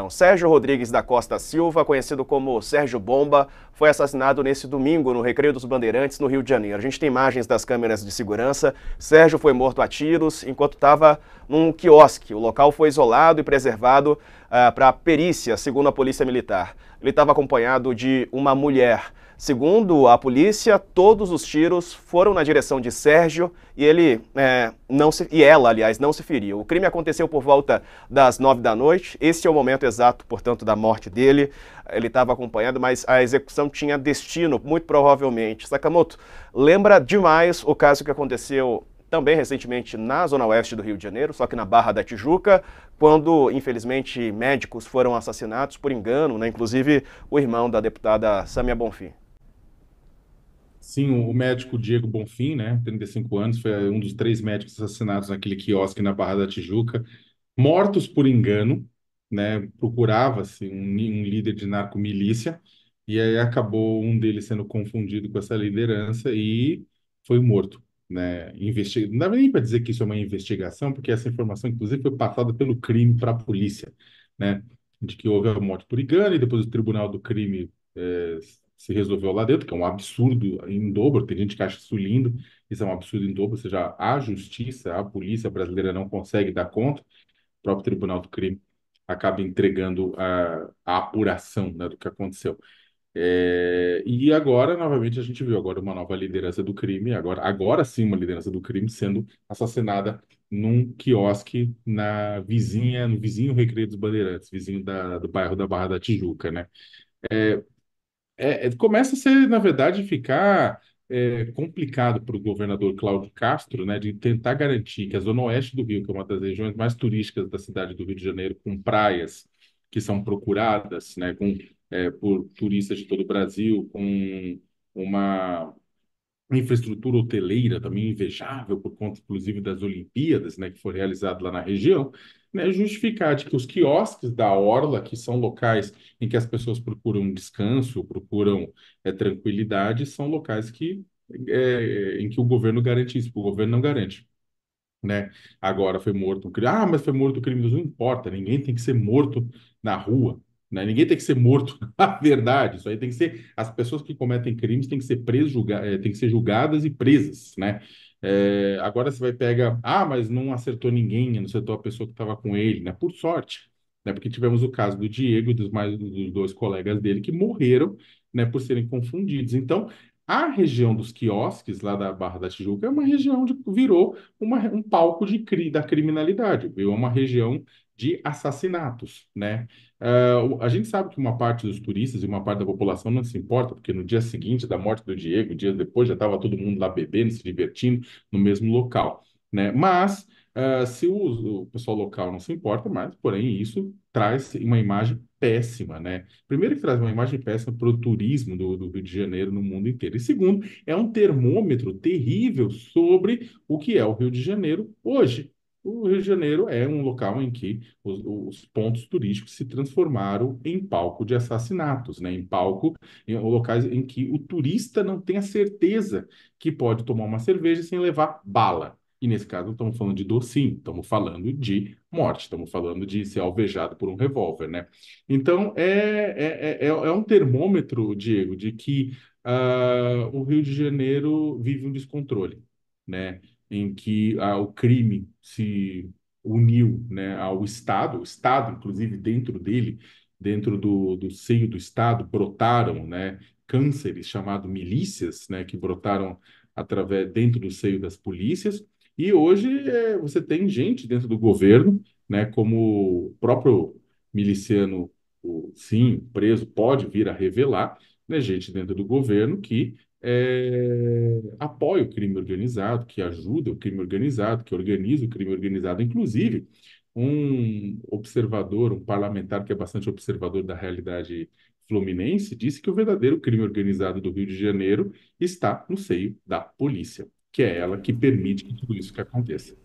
Sérgio Rodrigues da Costa Silva, conhecido como Sérgio Bomba, foi assassinado nesse domingo no Recreio dos Bandeirantes, no Rio de Janeiro. A gente tem imagens das câmeras de segurança. Sérgio foi morto a tiros enquanto estava num quiosque. O local foi isolado e preservado para perícia, segundo a Polícia Militar. Ele estava acompanhado de uma mulher. Segundo a polícia, todos os tiros foram na direção de Sérgio e ela, aliás, não se feriu. O crime aconteceu por volta das 9 da noite. Esse é o momento exato, portanto, da morte dele. Ele estava acompanhado, mas a execução tinha destino, muito provavelmente. Sakamoto, lembra demais o caso que aconteceu também recentemente na zona oeste do Rio de Janeiro, só que na Barra da Tijuca, quando, infelizmente, médicos foram assassinados por engano, né? Inclusive o irmão da deputada Samia Bonfim. Sim, o médico Diego Bonfim, né, 35 anos, foi um dos 3 médicos assassinados naquele quiosque na Barra da Tijuca, mortos por engano, né, procurava-se um líder de narcomilícia, e aí acabou um deles sendo confundido com essa liderança e foi morto, né, não dá nem para dizer que isso é uma investigação, porque essa informação, inclusive, foi passada pelo crime para a polícia, né, de que houve a morte por engano, e depois o tribunal do crime se resolveu lá dentro, que é um absurdo em dobro. Tem gente que acha isso lindo, isso é um absurdo em dobro. Ou seja, a justiça, a polícia brasileira não consegue dar conta, o próprio Tribunal do Crime acaba entregando a apuração, né, do que aconteceu. E agora, novamente, a gente viu agora uma nova liderança do crime, agora sim uma liderança do crime sendo assassinada num quiosque no vizinho Recreio dos Bandeirantes, vizinho do bairro da Barra da Tijuca, né? Começa a ser, na verdade, ficar complicado para o governador Cláudio Castro, né, de tentar garantir que a Zona Oeste do Rio, que é uma das regiões mais turísticas da cidade do Rio de Janeiro, com praias que são procuradas, né, por turistas de todo o Brasil, com uma infraestrutura hoteleira também invejável por conta, inclusive, das Olimpíadas, né, que foi realizado lá na região, né, justificar de que os quiosques da orla, que são locais em que as pessoas procuram descanso, procuram tranquilidade, são locais em que o governo garante isso, o governo não garante, né? Agora foi morto um crime. Ah, mas foi morto o crime. Não importa, ninguém tem que ser morto na rua, né? Ninguém tem que ser morto na verdade. Isso aí tem que ser. As pessoas que cometem crimes têm que ser têm que ser julgadas e presas, né? Agora você vai pegar, mas não acertou ninguém, não acertou a pessoa que estava com ele, né? Por sorte, né? Porque tivemos o caso do Diego e dos 2 colegas dele que morreram, né? Por serem confundidos. Então, a região dos quiosques lá da Barra da Tijuca é uma região onde virou um palco da criminalidade, viu? É uma região de assassinatos, né? A gente sabe que uma parte dos turistas e uma parte da população não se importa, porque no dia seguinte da morte do Diego, dias depois, já estava todo mundo lá bebendo, se divertindo no mesmo local, né? Mas se o pessoal local não se importa mais, porém isso traz uma imagem péssima, né? Primeiro que traz uma imagem péssima para o turismo do Rio de Janeiro no mundo inteiro. E segundo, é um termômetro terrível sobre o que é o Rio de Janeiro hoje. O Rio de Janeiro é um local em que os pontos turísticos se transformaram em palco de assassinatos, né? Em locais em que o turista não tem a certeza que pode tomar uma cerveja sem levar bala. E nesse caso, não estamos falando de docinho, estamos falando de morte, estamos falando de ser alvejado por um revólver, né? Então, é um termômetro, Diego, de que o Rio de Janeiro vive um descontrole, né? Em que o crime se uniu, né, ao Estado, o Estado, inclusive, dentro dele, dentro do seio do Estado, brotaram, né, cânceres chamados milícias, né, que brotaram dentro do seio das polícias, e hoje você tem gente dentro do governo, né, como o próprio miliciano, sim, preso, pode vir a revelar, né, gente dentro do governo que apoia o crime organizado, que ajuda o crime organizado, que organiza o crime organizado. Inclusive, um observador, um parlamentar que é bastante observador da realidade fluminense, disse que o verdadeiro crime organizado do Rio de Janeiro está no seio da polícia, que é ela que permite que tudo isso que aconteça.